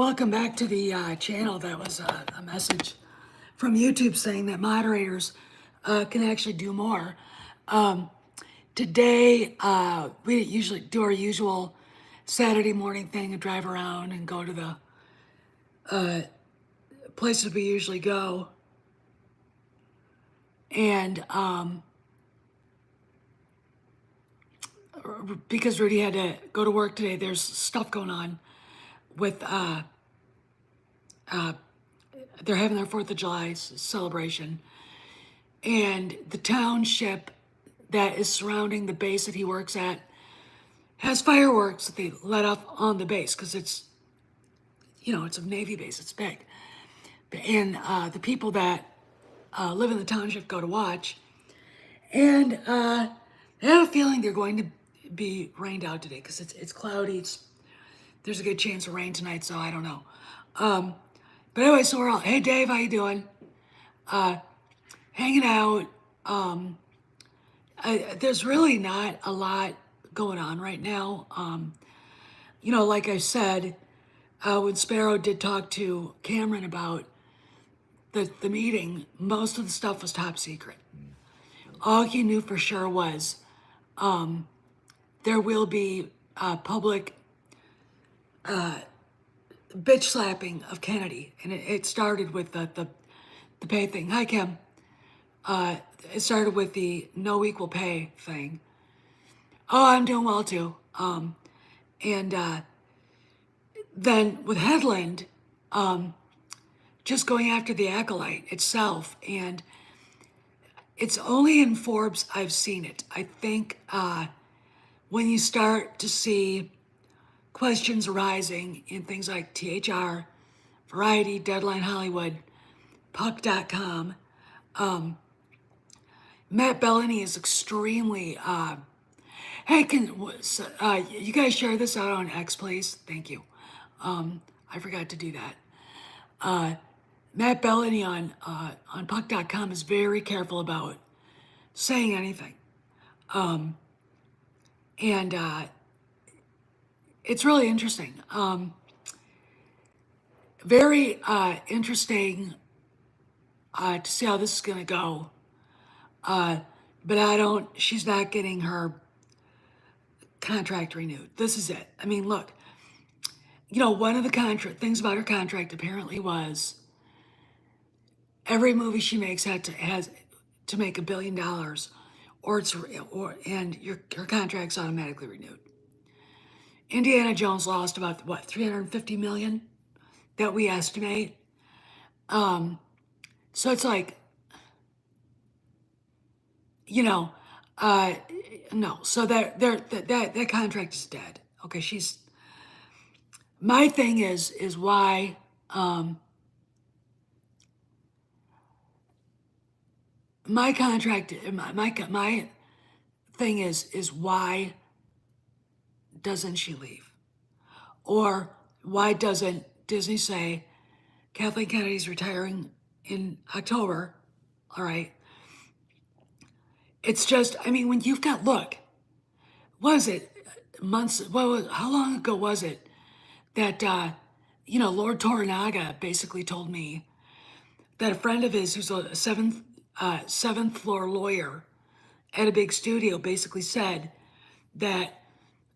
Welcome back to the channel. That was a message from YouTube saying that moderators can actually do more. Today, we usually do our usual Saturday morning thing and drive around and go to the places we usually go. And because Rudy had to go to work today, there's stuff going on with they're having their 4th of July celebration. And the township that is surrounding the base that he works at has fireworks that they let off on the base because it's a Navy base, it's big. And the people that live in the township go to watch. And I have a feeling they're going to be rained out today because it's cloudy. There's a good chance of rain tonight, so I don't know. But anyway, so we're all, hey Dave, how you doing? Hanging out. There's really not a lot going on right now. Like I said, when Sparrow did talk to Cameron about the meeting, most of the stuff was top secret. All he knew for sure was there will be public bitch slapping of Kennedy, and it started with the pay thing. Hi, Kim. It started with the no equal pay thing. Oh, I'm doing well too. And then with Headland, just going after the acolyte itself, and it's only in Forbes I've seen it. I think when you start to see questions arising in things like THR, Variety, Deadline Hollywood, Puck.com, Matt Bellany is extremely, hey, can you guys share this out on X, please? Thank you. I forgot to do that. Matt Bellany on Puck.com is very careful about saying anything. And it's really interesting. Very interesting to see how this is going to go. But she's not getting her contract renewed. This is it. I mean, look, one of the things about her contract apparently was every movie she makes has to make $1 billion, and her contract's automatically renewed. Indiana Jones lost about what, 350 million that we estimate. So it's like, no. So that contract is dead. Okay, my thing is why my contract, my thing is why doesn't she leave? Or why doesn't Disney say Kathleen Kennedy's retiring in October? All right. It's just, when you've got, look, was it months, how long ago was it that, Lord Toranaga basically told me that a friend of his who's a seventh floor lawyer at a big studio basically said that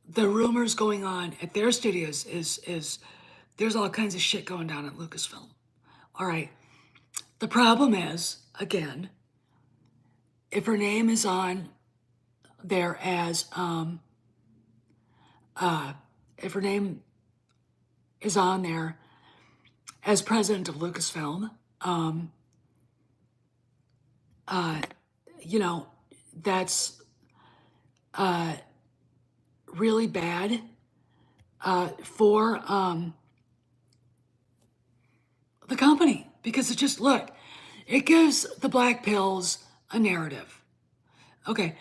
the rumors going on at their studios is there's all kinds of shit going down at Lucasfilm. All right. The problem is, again, if her name is on there as, if her name is on there as president of Lucasfilm, that's really bad for the company, because it just, look, it gives the black pills a narrative. Okay,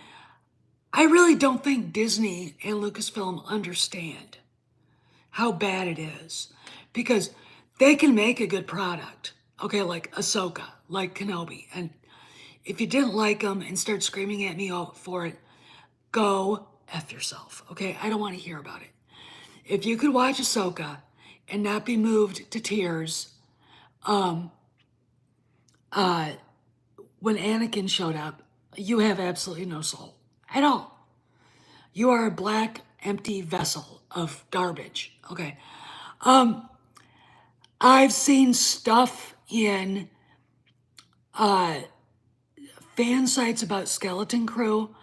I really don't think Disney and Lucasfilm understand how bad it is, because they can make a good product, okay, like Ahsoka, like Kenobi, and if you didn't like them and start screaming at me for it, go F yourself, okay? I don't want to hear about it. If you could watch Ahsoka and not be moved to tears when Anakin showed up. You have absolutely no soul at all. You are a black, empty vessel of garbage. Okay. I've seen stuff in fan sites about Skeleton Crew.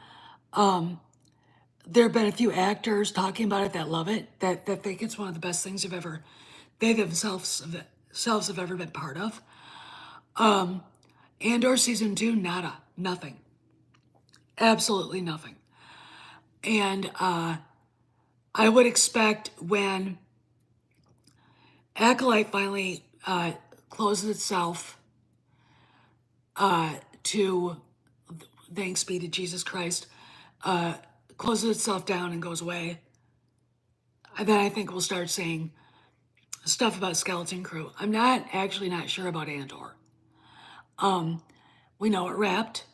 There have been a few actors talking about it that love it, that think it's one of the best things they themselves have ever been part of. Andor season 2, nada, nothing, absolutely nothing. And I would expect when Acolyte finally closes itself to, thanks be to Jesus Christ, closes itself down and goes away, then I think we'll start seeing stuff about Skeleton Crew. I'm not sure about Andor. We know it wrapped.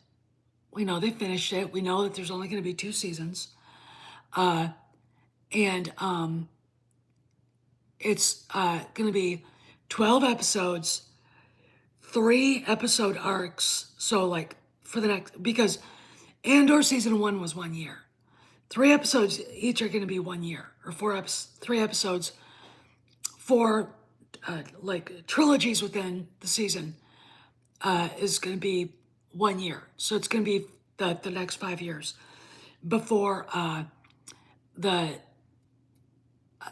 We know they finished it. We know that there's only going to be 2 seasons. And it's going to be 12 episodes, 3 episode arcs. So like for the next, because Andor season 1 was 1 year. 3 episodes each are going to be 1 year, or 3 episodes, 4 like trilogies within the season is going to be 1 year. So it's going to be the next 5 years before the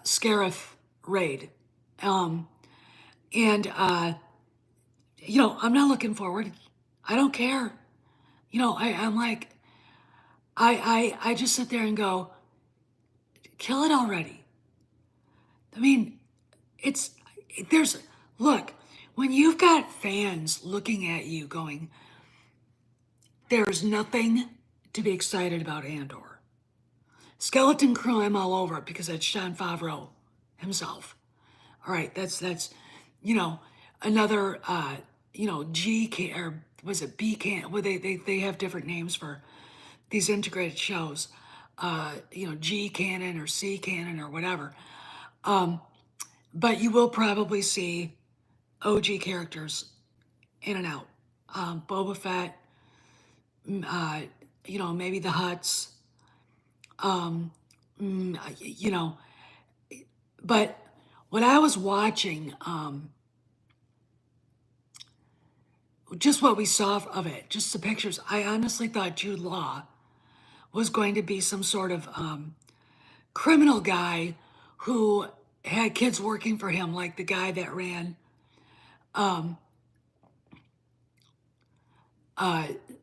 Scarif raid. And you know, I'm not looking forward. I don't care. You know, I'm like, I just sit there and go, kill it already. I mean, look, when you've got fans looking at you going, there's nothing to be excited about Andor. Skeleton Crew, I'm all over it because that's Jon Favreau himself. All right, that's you know, another you know, G can, or was it B can? Well, they have different names for these integrated shows. You know, G canon or C canon or whatever. But you will probably see OG characters in and out. Boba Fett, you know, maybe the Hutts, you know. But when I was watching, just what we saw of it, just the pictures, I honestly thought Jude Law was going to be some sort of criminal guy who had kids working for him, like the guy that ran,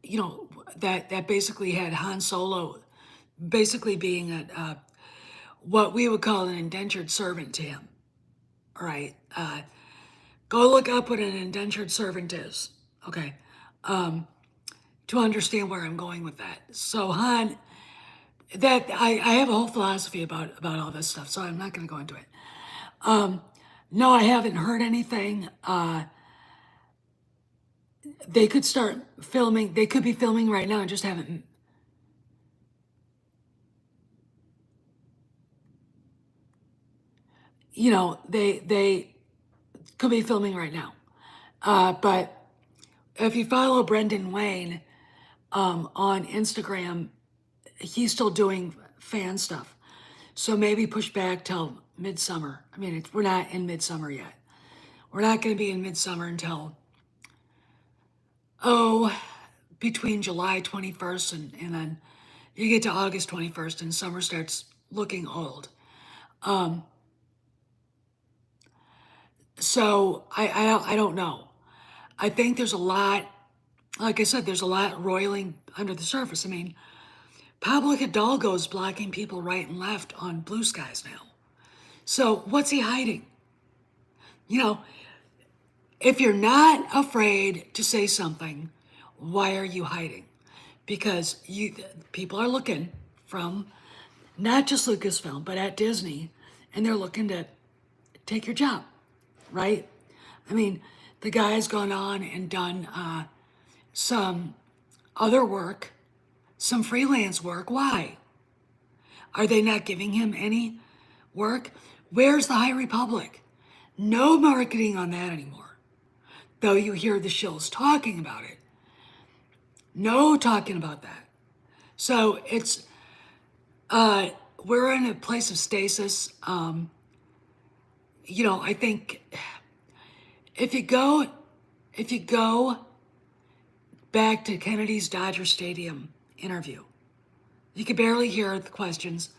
you know, that basically had Han Solo basically being what we would call an indentured servant to him. All right. Go look up what an indentured servant is. Okay. To understand where I'm going with that. So Han, that I have a whole philosophy about all this stuff, so I'm not going to go into it. No, I haven't heard anything. They could start filming. They could be filming right now and just haven't. You know, they could be filming right now. But if you follow Brendan Wayne on Instagram, he's still doing fan stuff. So maybe push back till midsummer. I mean, we're not in midsummer yet. We're not going to be in midsummer until, between July 21st and then you get to August 21st and summer starts looking old. So I don't know. I think there's a lot, like I said, there's a lot roiling under the surface. I mean, Pablo Hidalgo's blocking people right and left on Blue Skies now. So what's he hiding? You know, if you're not afraid to say something, why are you hiding? Because people are looking from not just Lucasfilm, but at Disney, and they're looking to take your job, right? I mean, the guy's gone on and done some other work, some freelance work. Why? Are they not giving him any work? Where's the High Republic? No marketing on that anymore. Though you hear the shills talking about it. No talking about that. So it's, we're in a place of stasis. I think if you go, if you go back to Kennedy's Dodger Stadium interview, you could barely hear the questions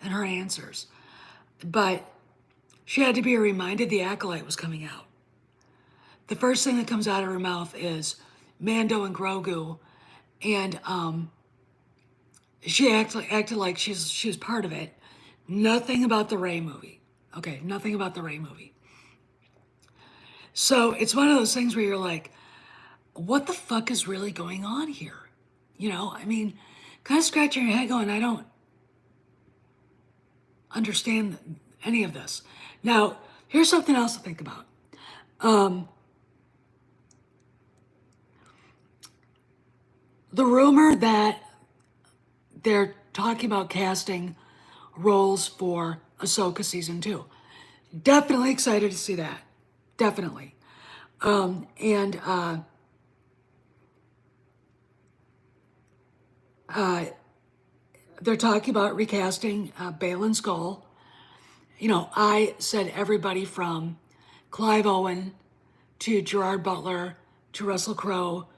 and her answers. But she had to be reminded the acolyte was coming out. The first thing that comes out of her mouth is Mando and Grogu, and she acted like she was part of it. Nothing about the Rey movie. Okay, nothing about the Rey movie. So it's one of those things where you're like, what the fuck is really going on here? I mean, kind of scratching your head going, I don't understand any of this. Now, here's something else to think about. The rumor that they're talking about casting roles for Ahsoka season 2. Definitely excited to see that. Definitely. And they're talking about recasting Baylan Skoll. I said everybody from Clive Owen to Gerard Butler to Russell Crowe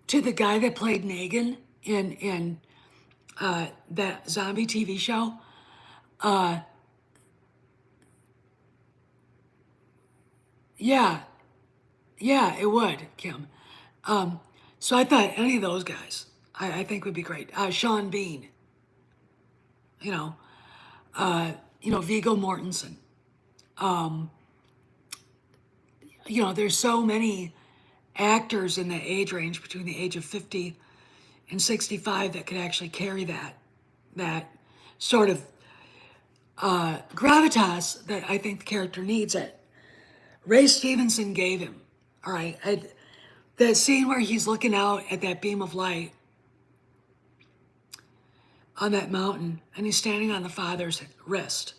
to the guy that played Negan in that zombie TV show. Yeah, yeah, it would, Kim. So I thought any of those guys, I think would be great. Sean Bean, you know, Viggo Mortensen. There's so many actors in the age range between the age of 50 and 65 that could actually carry that sort of gravitas that I think the character needs. It. Ray Stevenson gave him. All right, that scene where he's looking out at that beam of light on that mountain, and he's standing on the father's wrist.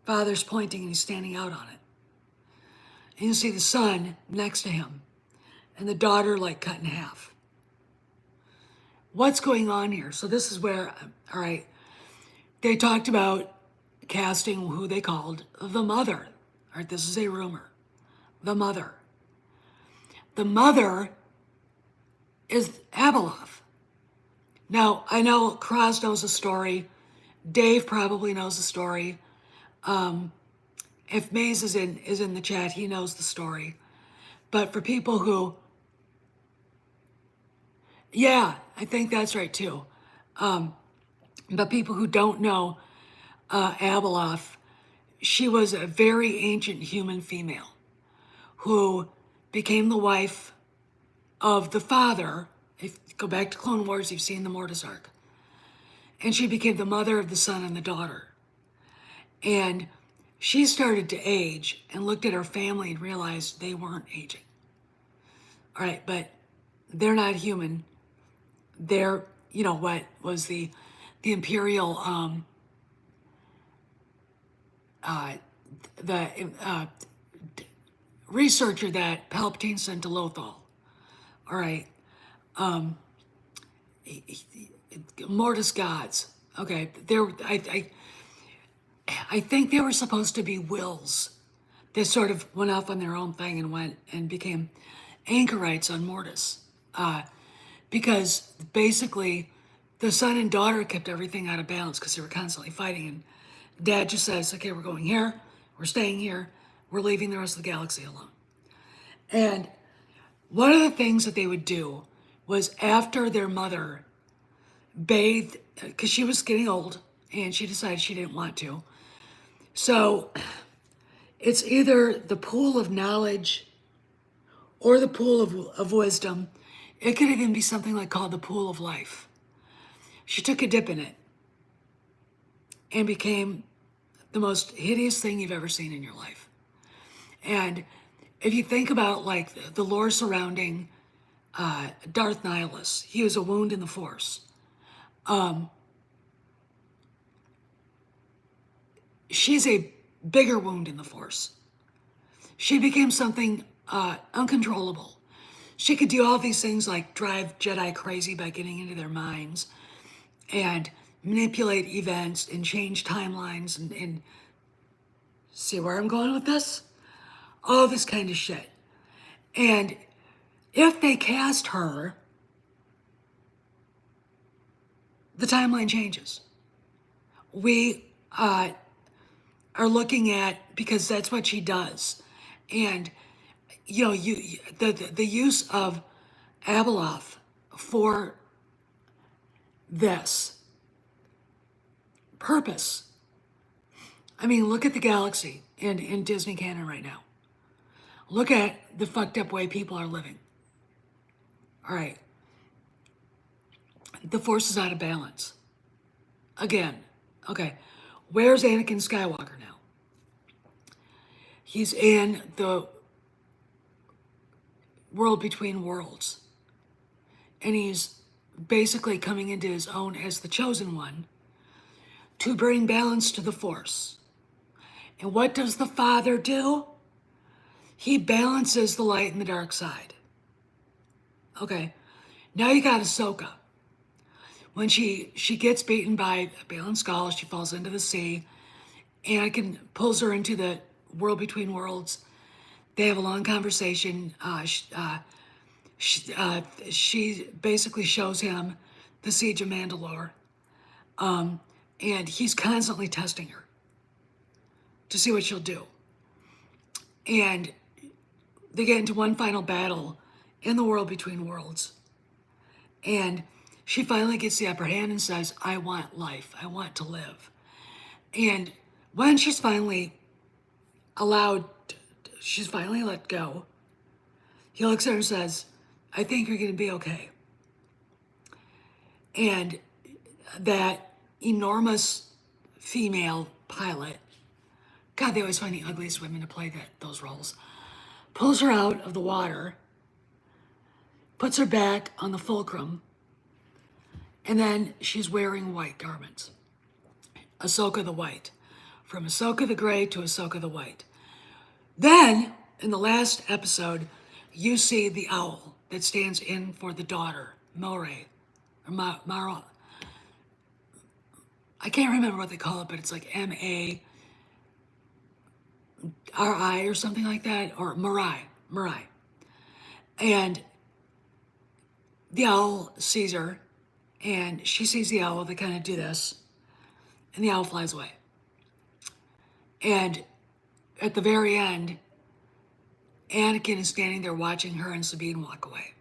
Father's pointing, and he's standing out on it. And you see the son next to him, and the daughter like cut in half. What's going on here? So this is where, all right, they talked about casting who they called the mother. All right, this is a rumor. The mother. The mother is Abeloth. Now, I know Cross knows the story. Dave probably knows the story. If Maze is in the chat, he knows the story. But for people who, yeah, I think that's right too. But people who don't know Abeloth, she was a very ancient human female who became the wife of the father. If you go back to Clone Wars, you've seen the Mortis arc. And she became the mother of the son and the daughter. And she started to age and looked at her family and realized they weren't aging. All right, but they're not human. They're, what was the Imperial, researcher that Palpatine sent to Lothal. All right. Mortis gods. Okay. I think they were supposed to be wills. They sort of went off on their own thing and went and became anchorites on Mortis. Because basically the son and daughter kept everything out of balance because they were constantly fighting. And dad just says, okay, we're going here, we're staying here, we're leaving the rest of the galaxy alone. And one of the things that they would do was after their mother bathed, because she was getting old and she decided she didn't want to. So it's either the pool of knowledge or the pool of wisdom. It could even be something like called the pool of life. She took a dip in it and became the most hideous thing you've ever seen in your life. And if you think about like the lore surrounding Darth Nihilus, he was a wound in the Force. She's a bigger wound in the Force. she became something uncontrollable. She could do all these things like drive Jedi crazy by getting into their minds and manipulate events and change timelines and see where I'm going with this? All this kind of shit. And if they cast her, the timeline changes. We are looking at, because that's what she does. And the use of Abeloth for this purpose. I mean, look at the galaxy in Disney canon right now. Look at the fucked up way people are living. All right. The Force is out of balance. Again. Okay. Where's Anakin Skywalker now? He's in the world between worlds. And he's basically coming into his own as the chosen one to bring balance to the Force. And what does the Father do? He balances the light and the dark side. Okay. Now you got Ahsoka. When she gets beaten by Balin Skull, she falls into the sea. Anakin pulls her into the world between worlds. They have a long conversation. She basically shows him the siege of Mandalore. And he's constantly testing her to see what she'll do. And they get into one final battle in the world between worlds. And she finally gets the upper hand and says, I want life. I want to live. And when she's finally she's finally let go, he looks at her and says, I think you're going to be okay. And that enormous female pilot, God, they always find the ugliest women to play those roles, pulls her out of the water, puts her back on the fulcrum, and then she's wearing white garments. Ahsoka the White. From Ahsoka the Gray to Ahsoka the White. Then, in the last episode, you see the owl that stands in for the daughter, Moray. Or Mara. I can't remember what they call it, but it's like Marai or something like that, or Marai. And the owl sees her, and she sees the owl. They kind of do this, and the owl flies away. And at the very end, Anakin is standing there watching her and Sabine walk away.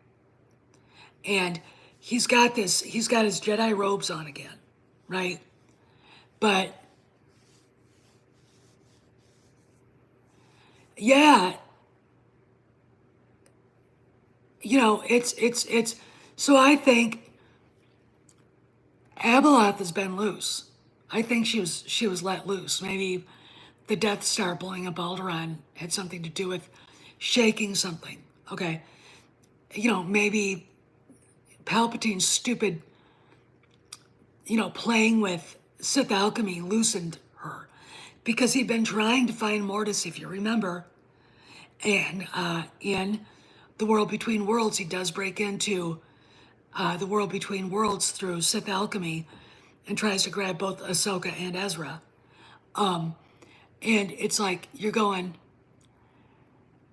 And he's got his Jedi robes on again, right? But yeah, it's so I think Abeloth has been loose. I think she was let loose. Maybe the Death Star blowing up Alderaan had something to do with shaking something. Okay. Maybe Palpatine's stupid, playing with Sith alchemy loosened her. Because he'd been trying to find Mortis, if you remember. And in the world between worlds, he does break into the world between worlds through Sith alchemy and tries to grab both Ahsoka and Ezra. And it's like, you're going,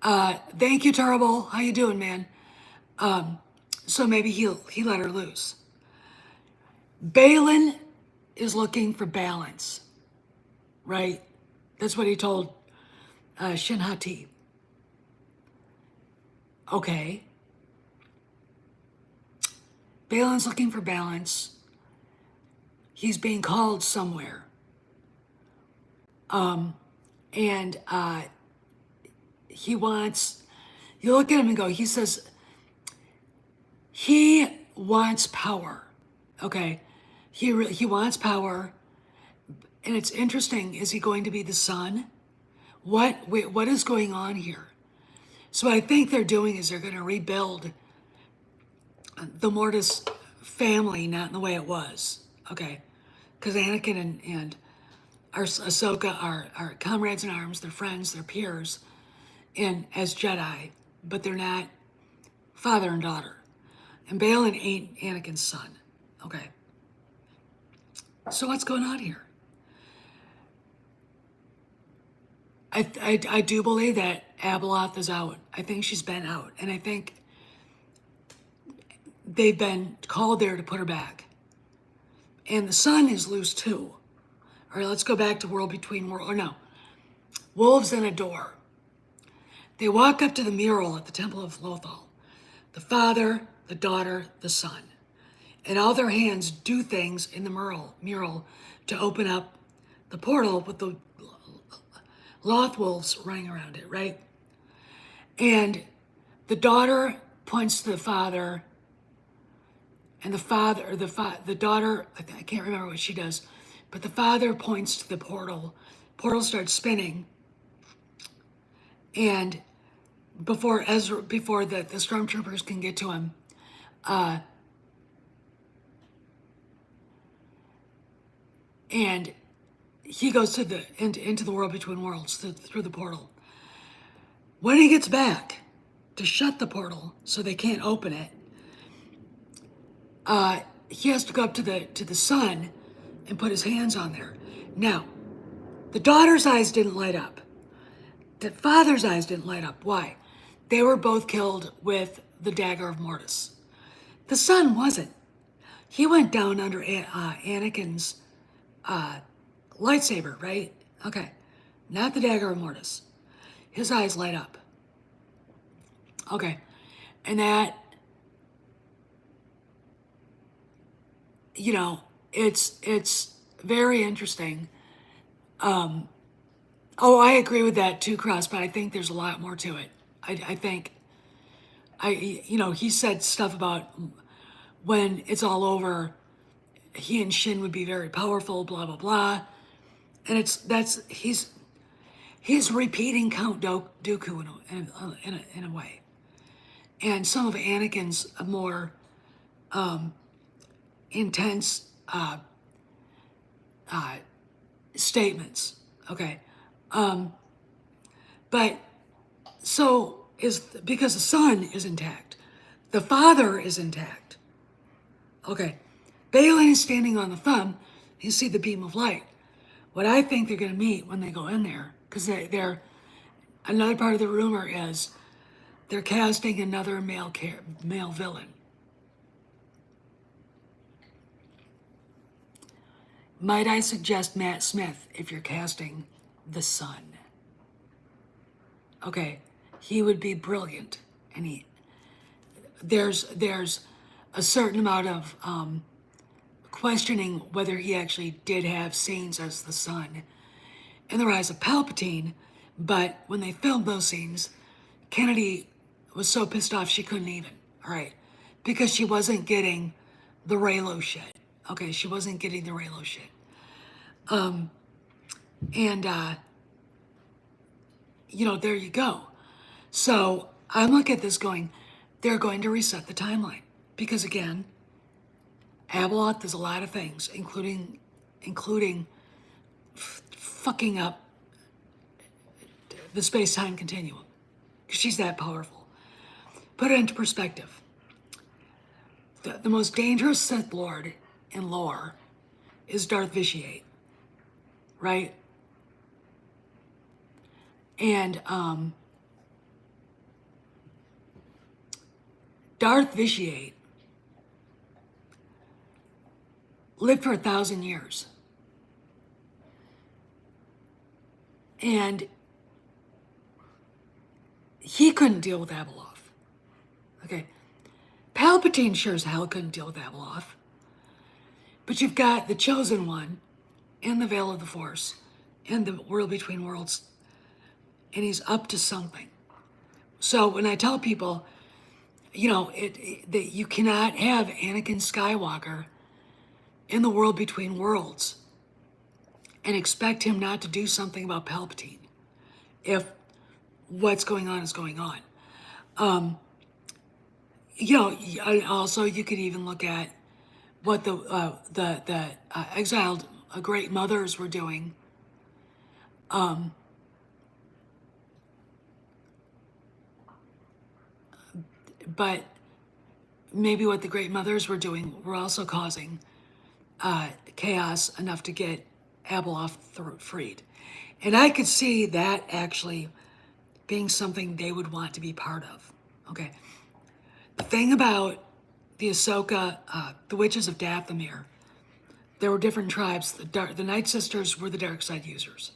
thank you, Terrible. How you doing, man? So maybe he let her loose. Balin is looking for balance, right? That's what he told Shin Hati. Okay. Balin's looking for balance. He's being called somewhere. And he wants, you look at him and go, he says, he wants power. Okay. He wants power. And it's interesting, is he going to be the son? What is going on here? So what I think they're doing is they're going to rebuild the Mortis family, not in the way it was. Okay. Because Anakin and Ahsoka are comrades in arms, they're friends, they're peers. in as Jedi, but they're not father and daughter. And Balin ain't Anakin's son. Okay. So what's going on here? I do believe that Abeloth is out. I think she's been out. And I think they've been called there to put her back. And the sun is loose too. All right, let's go back to World Between Worlds. Or no, Wolves in a Door. They walk up to the mural at the Temple of Lothal. The father, the daughter, the son. And all their hands do things in the mural to open up the portal with the Loth wolves running around it, right? And the daughter points to the father, and the daughter, I can't remember what she does, but the father points to the portal. Portal starts spinning, and before the stormtroopers can get to him, and he goes to into the world between worlds through the portal. When he gets back to shut the portal so they can't open it, he has to go up to the sun and put his hands on there. Now, the daughter's eyes didn't light up. The father's eyes didn't light up. Why? They were both killed with the dagger of Mortis. The son wasn't. He went down under Anakin's lightsaber, right? Okay, not the dagger of Mortis. His eyes light up. Okay, and that, you know, it's very interesting. Oh, I agree with that too, Cross, but I think there's a lot more to it. I think, he said stuff about when it's all over, he and Shin would be very powerful, blah, blah, blah. And he's repeating Count Dooku in a way. And some of Anakin's more intense statements. Okay. But so is because the son is intact, the father is intact. Okay. Balin is standing on the thumb. You see the beam of light. What I think they're going to meet when they go in there, because they're another part of the rumor is they're casting another male villain. Might I suggest Matt Smith if you're casting the son? Okay, he would be brilliant, and there's a certain amount of questioning whether he actually did have scenes as the son in The Rise of Palpatine, but when they filmed those scenes, Kennedy was so pissed off she couldn't even, all right, because she wasn't getting the Reylo shit. Okay, she wasn't getting the Reylo shit. There you go. So I look at this going, they're going to reset the timeline. Because again, Abeloth does a lot of things, including fucking up the space-time continuum. Because she's that powerful. Put it into perspective. The most dangerous Sith Lord in lore is Darth Vitiate, right? And Darth Vitiate lived for 1,000 years. And he couldn't deal with Abeloth. Okay. Palpatine sure as hell couldn't deal with Abeloth. But you've got the Chosen One in the Veil of the Force, in the World Between Worlds, and he's up to something. So when I tell people, that you cannot have Anakin Skywalker in the World Between Worlds and expect him not to do something about Palpatine if what's going on is going on. Also you could even look at what the exiled great mothers were doing but maybe what the Great Mothers were doing were also causing chaos enough to get Abeloth freed. And I could see that actually being something they would want to be part of. Okay. The thing about the Ahsoka, the Witches of Dathomir, there were different tribes. The Night Sisters were the dark side users.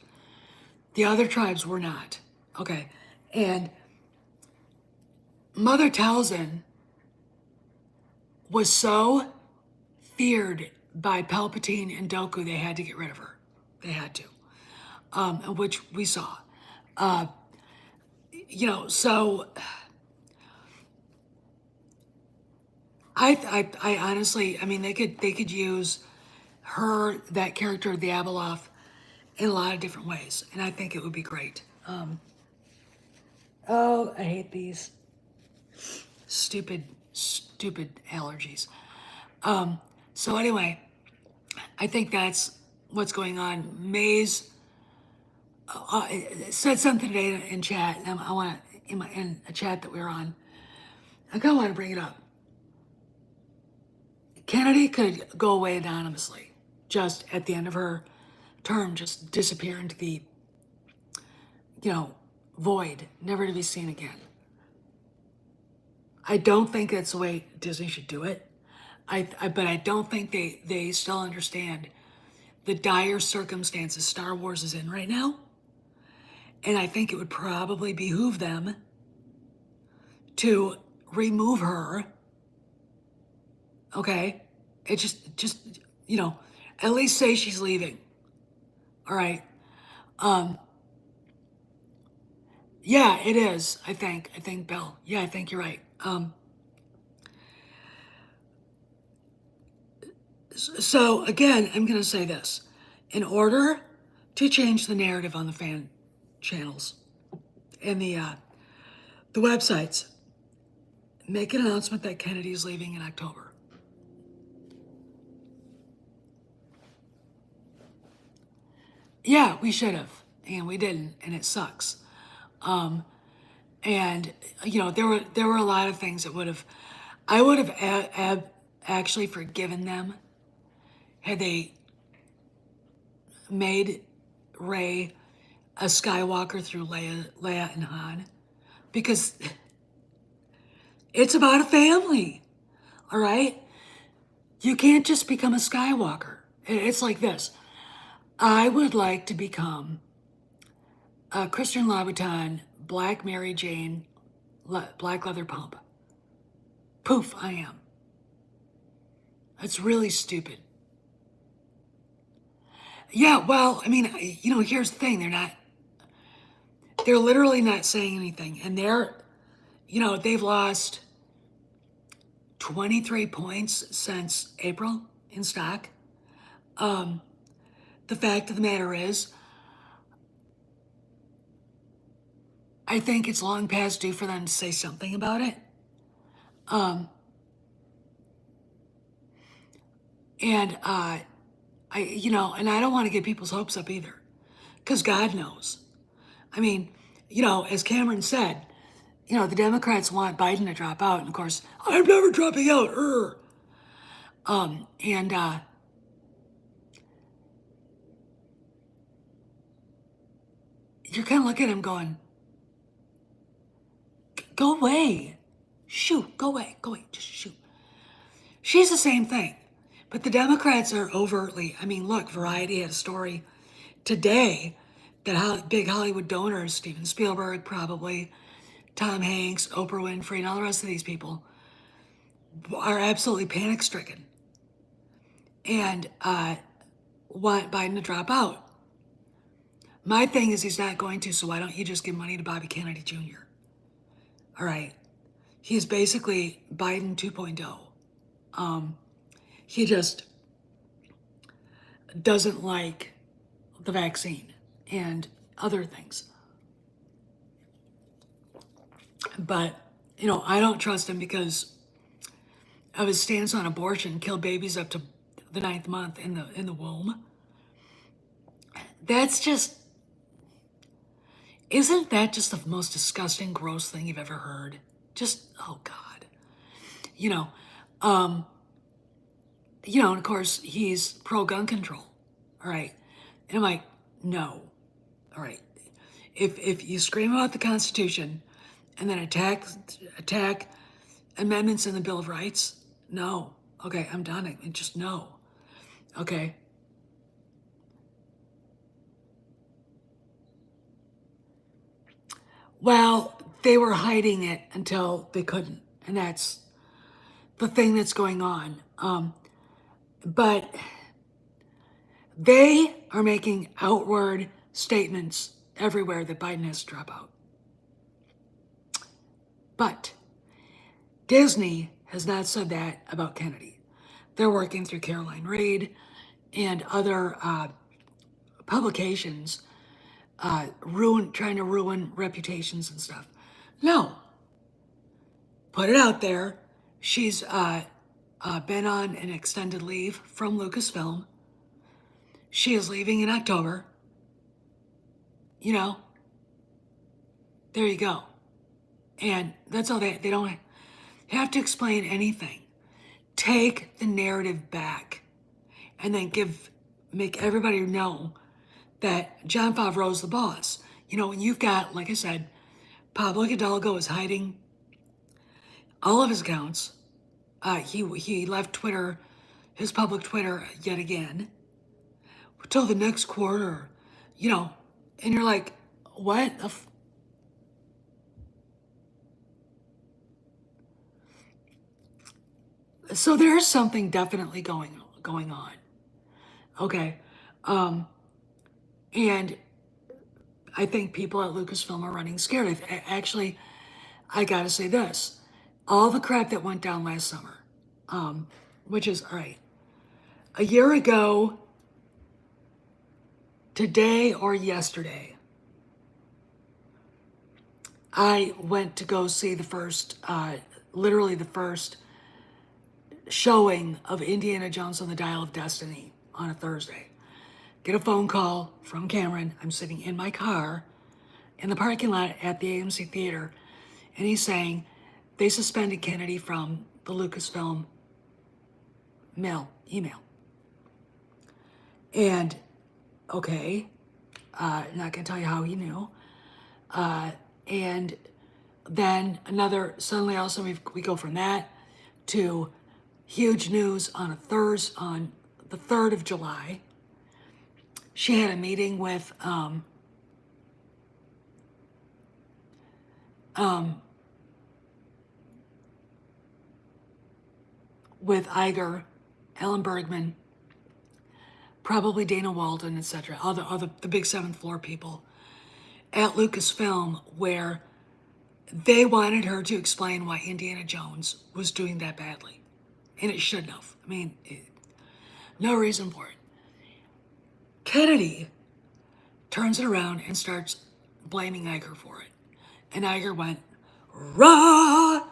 The other tribes were not. Okay. And Mother Talzin was so feared by Palpatine and Dooku, they had to get rid of her. They had to, which we saw. So I honestly, I mean, they could use her, that character, the Abeloth, in a lot of different ways, and I think it would be great. Oh, I hate these stupid allergies. So anyway, I think that's what's going on. Maze said something today in chat, and I want to, in a chat that we were on, I kind of want to bring it up. Kennedy could go away anonymously, just at the end of her term, just disappear into the, void, never to be seen again. I don't think that's the way Disney should do it. But I don't think they still understand the dire circumstances Star Wars is in right now. And I think it would probably behoove them to remove her. Okay? It just at least say she's leaving. All right. Yeah, it is. I think Bill. Yeah, I think you're right. So again, I'm going to say this: in order to change the narrative on the fan channels and the websites, make an announcement that Kennedy is leaving in October. Yeah, we should have, and we didn't, and it sucks. And there were a lot of things that I would have actually forgiven them had they made Rey a Skywalker through Leia and Han, because it's about a family. All right, you can't just become a Skywalker. It's like this. I would like to become a Christian Louboutin, Black Mary Jane, black leather pump. Poof, I am. That's really stupid. Yeah, well, I mean, here's the thing. They're literally not saying anything. And they've lost 23 points since April in stock. The fact of the matter is, I think it's long past due for them to say something about it. And I don't want to get people's hopes up either, because God knows. I mean, as Cameron said, the Democrats want Biden to drop out, and of course, I'm never dropping out. You're kind of looking at him going, go away. Shoot, go away, just shoot. She's the same thing. But the Democrats are overtly, look, Variety had a story today that big Hollywood donors, Steven Spielberg probably, Tom Hanks, Oprah Winfrey, and all the rest of these people are absolutely panic-stricken and want Biden to drop out. My thing is he's not going to, so why don't you just give money to Bobby Kennedy Jr.? All right. He's basically Biden 2.0. He just doesn't like the vaccine and other things. But, I don't trust him because of his stance on abortion, kill babies up to the 9th month in the womb. Isn't that just the most disgusting, gross thing you've ever heard? Just, oh God. you know, and of course he's pro gun control. All right. And I'm like, no. All right. If you scream about the Constitution and then attack amendments in the Bill of Rights, no. Okay, I'm done. Just no. Okay. Well, they were hiding it until they couldn't, and that's the thing that's going on. But they are making outward statements everywhere that Biden has to drop out. But Disney has not said that about Kennedy. They're working through Caroline Reed and other publications, trying to ruin reputations and stuff. No, put it out there. She's been on an extended leave from Lucasfilm. She is leaving in October. You know, there you go. And that's all they don't have to explain anything. Take the narrative back and then make everybody know that Jon Favreau's the boss. When you've got, like I said, Pablo Hidalgo is hiding all of his accounts. He left Twitter, his public Twitter, yet again, till the next quarter. And you're like, what? So there's something definitely going on. Okay. And I think people at Lucasfilm are running scared. Actually, I gotta say this. All the crap that went down last summer, which is, all right, a year ago, today or yesterday, I went to go see literally the first showing of Indiana Jones on the Dial of Destiny on a Thursday. Get a phone call from Cameron. I'm sitting in my car in the parking lot at the AMC Theater, and he's saying they suspended Kennedy from the Lucasfilm email. And, okay, not going to tell you how he knew. And then suddenly also we go from that to huge news on the 3rd of July. She had a meeting with Iger, Ellen Bergman, probably Dana Walden, etc., all the big 7th floor people at Lucasfilm, where they wanted her to explain why Indiana Jones was doing that badly. And it shouldn't have. No reason for it. Kennedy turns it around and starts blaming Iger for it. And Iger went, rah!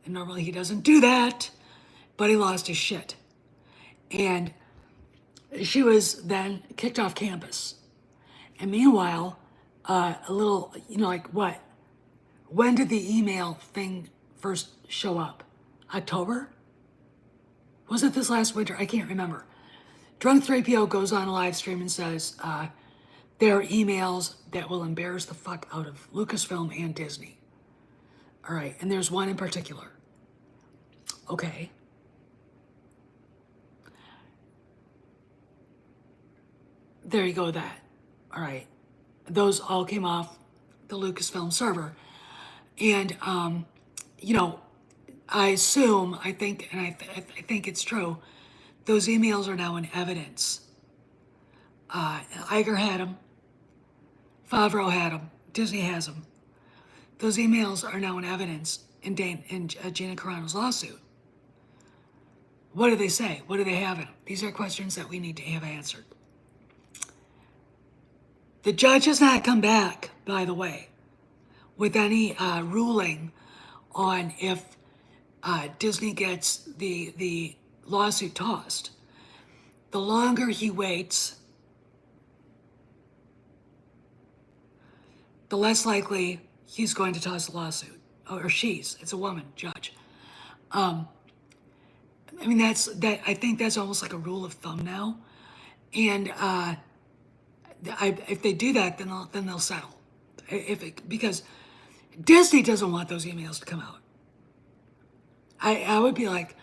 And normally he doesn't do that, but he lost his shit. And she was then kicked off campus. And meanwhile, a little, like what? When did the email thing first show up? October? Was it this last winter? I can't remember. Drunk 3PO goes on a live stream and says there are emails that will embarrass the fuck out of Lucasfilm and Disney. All right, and there's one in particular. Okay. There you go with that. All right. Those all came off the Lucasfilm server. And, I assume, I think it's true, those emails are now in evidence. Iger had them. Favreau had them. Disney has them. Those emails are now in evidence in Gina Carano's lawsuit. What do they say? What do they have in them? These are questions that we need to have answered. The judge has not come back, by the way, with any ruling on if Disney gets the lawsuit tossed. The longer he waits, the less likely he's going to toss the lawsuit. Or she's. It's a woman, judge. I mean, I think that's almost like a rule of thumb now. And if they do that, then they'll settle. Because Disney doesn't want those emails to come out. I would be like,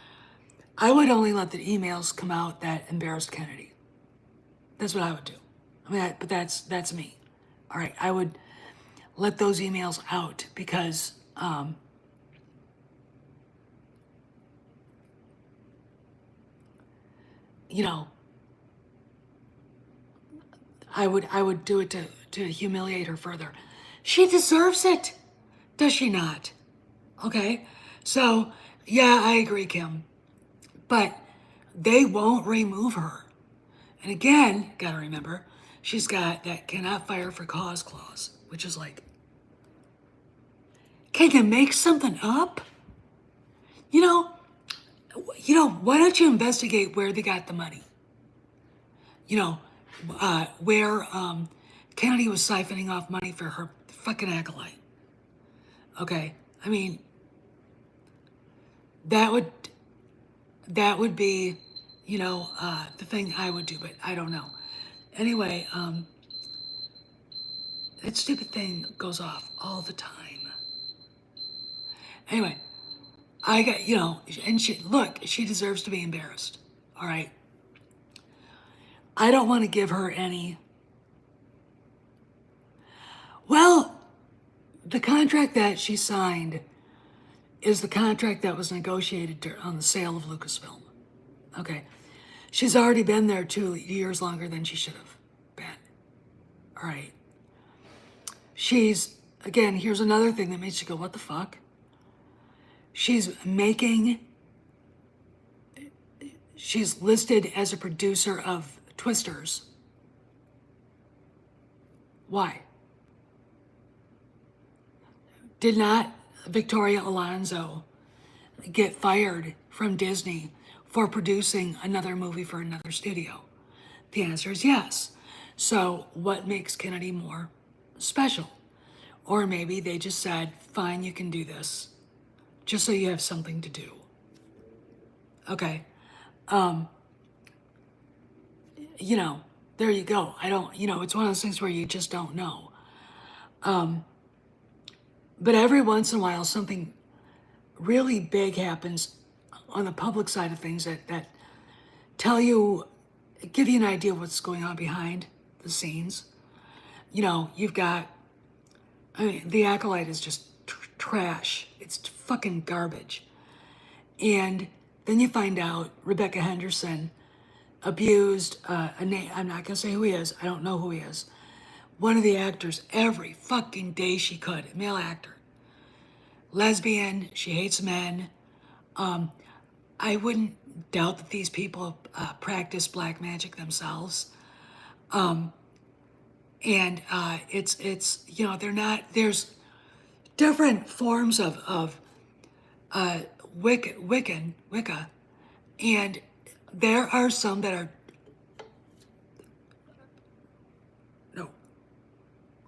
I would only let the emails come out that embarrassed Kennedy. That's what I would do. I mean, but that's me. All right, I would let those emails out because you know, I would do it to humiliate her further. She deserves it, does she not? Okay, so yeah, I agree, Kim, but they won't remove her. And again, gotta remember, she's got that cannot fire for cause clause, which is like, can you make something up? You know, why don't you investigate where they got the money? You know, where Kennedy was siphoning off money for her fucking acolyte. Okay, I mean, that would be, the thing I would do, but I don't know. Anyway, that stupid thing goes off all the time. Anyway, I got, and she deserves to be embarrassed. All right. I don't want to give her any. Well, the contract that she signed is the contract that was negotiated on the sale of Lucasfilm. Okay. She's already been there 2 years longer than she should have been. All right. Again, here's another thing that makes you go, what the fuck? She's listed as a producer of Twisters. Why? Did not Victoria Alonso get fired from Disney for producing another movie for another studio? The answer is yes. So what makes Kennedy more special? Or maybe they just said, fine, you can do this, just so you have something to do. Okay. There you go. I don't, it's one of those things where you just don't know. But every once in a while, something really big happens on the public side of things that give you an idea of what's going on behind the scenes. You've got, the Acolyte is just trash. It's fucking garbage. And then you find out Rebecca Henderson abused I'm not gonna say who he is. I don't know who he is. One of the actors every fucking day she could. A male actor. Lesbian. She hates men. I wouldn't doubt that these people practice black magic themselves. And it's they're not. There's different forms of Wicca, and there are some that are no,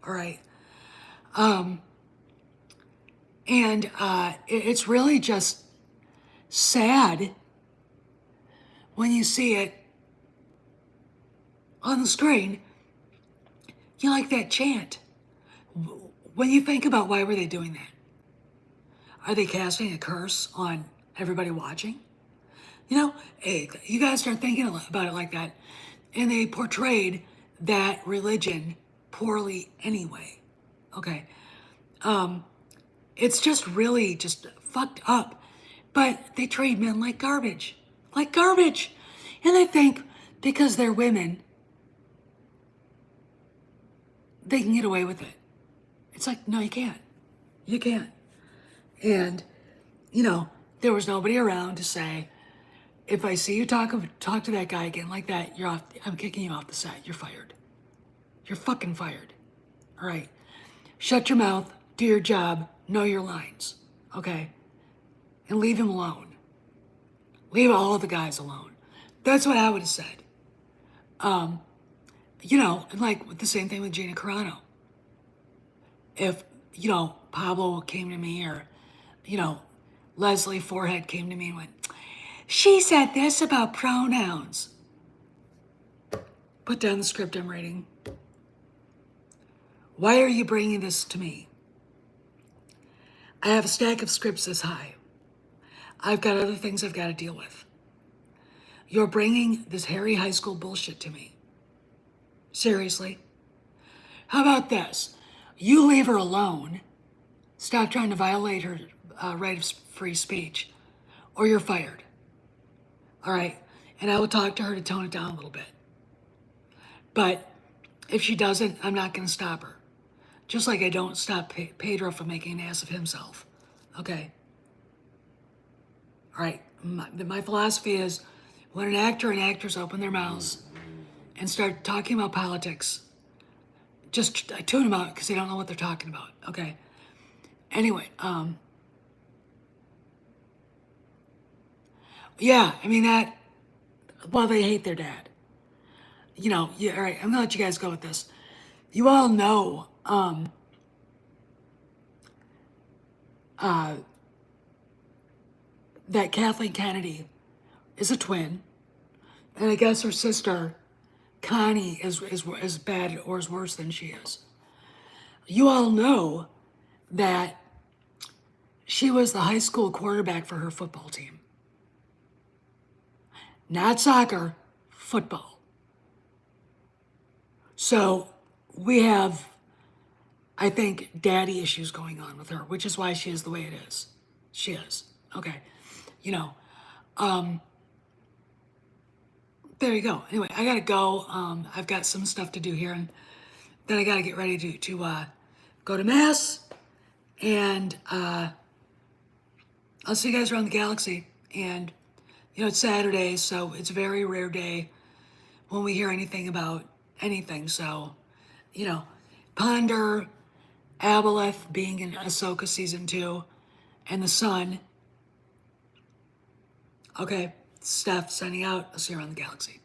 all right, and it's really just sad when you see it on the screen. You like that chant. When you think about why were they doing that? Are they casting a curse on everybody watching? Hey, you guys start thinking about it like that. And they portrayed that religion poorly anyway. Okay. It's just really just fucked up. But they treat men like garbage. Like garbage. And they think because they're women, they can get away with it. It's like, no, you can't. You can't. And, there was nobody around to say, if I see you talk to that guy again like that, you're off. I'm kicking you off the set. You're fired. You're fucking fired. All right. Shut your mouth. Do your job. Know your lines. Okay. And leave him alone. Leave all of the guys alone. That's what I would have said. And like the same thing with Gina Carano. If, Pablo came to me or, Leslie Forehead came to me and went, She said this about pronouns. Put down the script I'm reading. Why are you bringing this to me? I have a stack of scripts this high. I've got other things I've got to deal with. You're bringing this hairy high school bullshit to me. Seriously? How about this? You leave her alone. Stop trying to violate her right of free speech, or you're fired. All right? And I will talk to her to tone it down a little bit. But if she doesn't, I'm not going to stop her. Just like I don't stop Pedro from making an ass of himself. Okay? All right? My philosophy is when an actor and actress open their mouths and start talking about politics, just I tune them out because they don't know what they're talking about. Okay? Anyway, yeah, I mean that, well, they hate their dad. You know, yeah, all right, I'm gonna let you guys go with this. You all know, that Kathleen Kennedy is a twin, and I guess her sister, Connie, is bad or is worse than she is. You all know that she was the high school quarterback for her football team. Not soccer, football. So we have, I think, daddy issues going on with her, which is why she is the way it is. She is. Okay. You know, there you go. Anyway, I gotta go. I've got some stuff to do here, and then I gotta get ready to go to mass, and I'll see you guys around the galaxy. And you know, it's Saturday, so it's a very rare day when we hear anything about anything. So, you know, ponder Abeloth being in Ahsoka season 2, and the sun. Okay, Steph signing out. I'll see you around the galaxy.